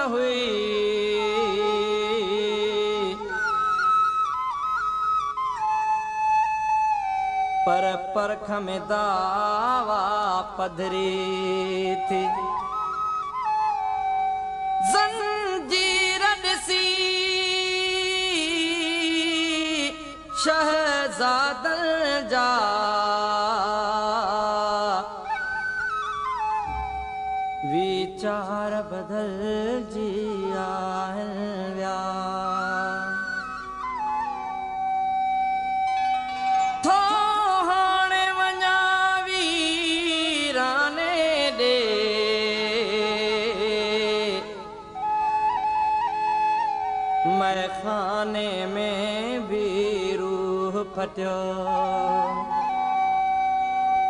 हुई, पर परख में दावा पधरी थी। जंजीर ॾिसी शहज़ादन जा वीचार बदल जिया विया। थो हाणे वञा वीराने ॾे, मैखाने में भी रूह फटियो।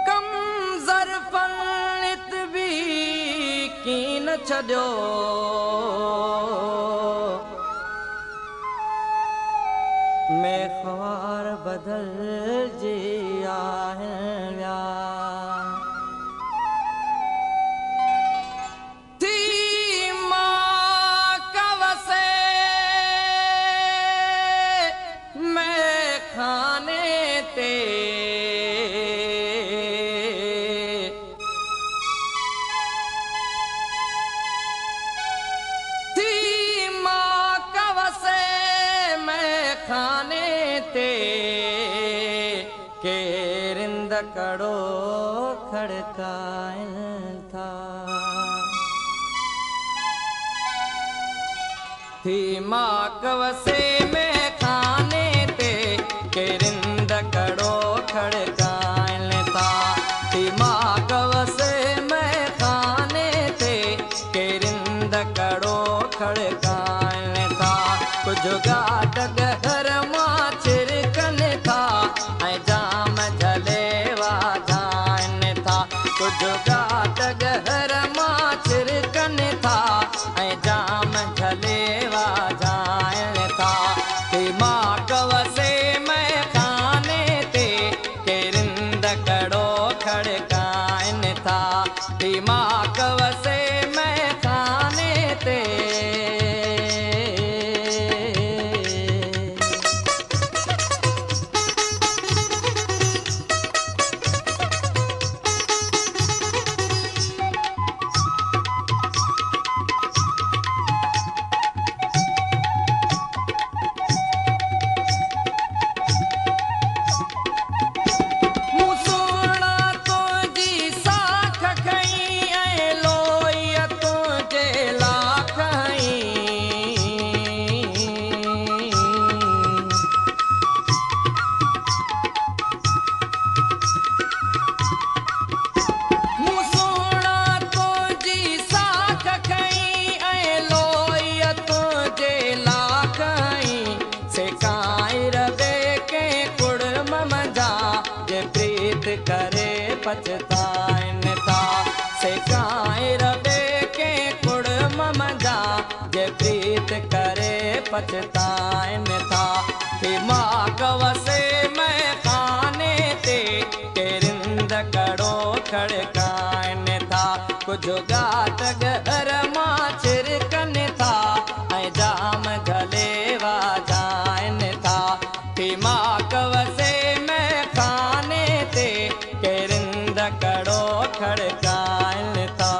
कम ज़रफ़नित भी कीन छॾियो, में ख्वार बदल जिया विया। केरिंद कड़ो खड़काइन था। थी माँ कवसे में खाने ते, केरिंद कड़ो खड़काइन था। थी माँ कवसे में खाने ते, केरिंद कड़ो खड़काइन था। कुछ गाट घर मां छिरकन था, जाम झलेवा जाइन था। कुछ गाट घर मां छिरकन था, जाम झलेवा जाइन था। मां कवसे में खाने ते, केरिंद कड़ो खड़काइन था। मां कवसे में खाने ते, करे पछताइन था। सेकाए रबे के कुड़म मजा, जे प्रीत करे पछताइन था। मां कवसे में खाने ते, केरिंद कड़ो खड़काइन था। कुछ गाट घर मां छिरकन था, जाम झलेवा जाइन था। मां कवसे में खाने ते, केरिंद कड़ो खड़काइन था।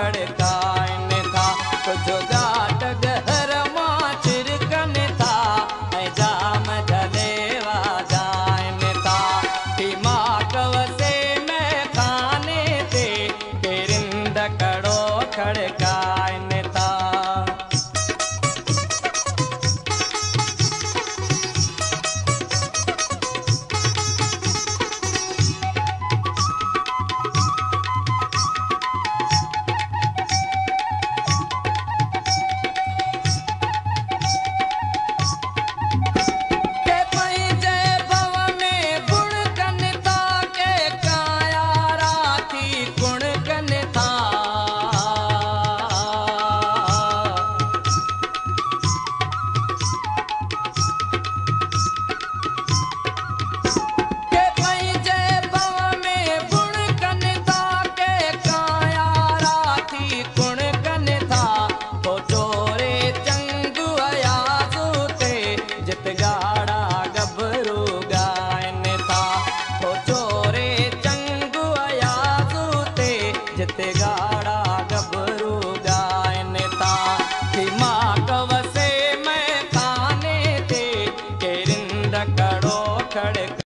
खड़काइन था कुछ गाट गहर मां चिरकन था ऐ जाम जलेवा जाइन था भीमा कवसे में खाने थे पेरिंद कड़ो खड़काइन था जित गा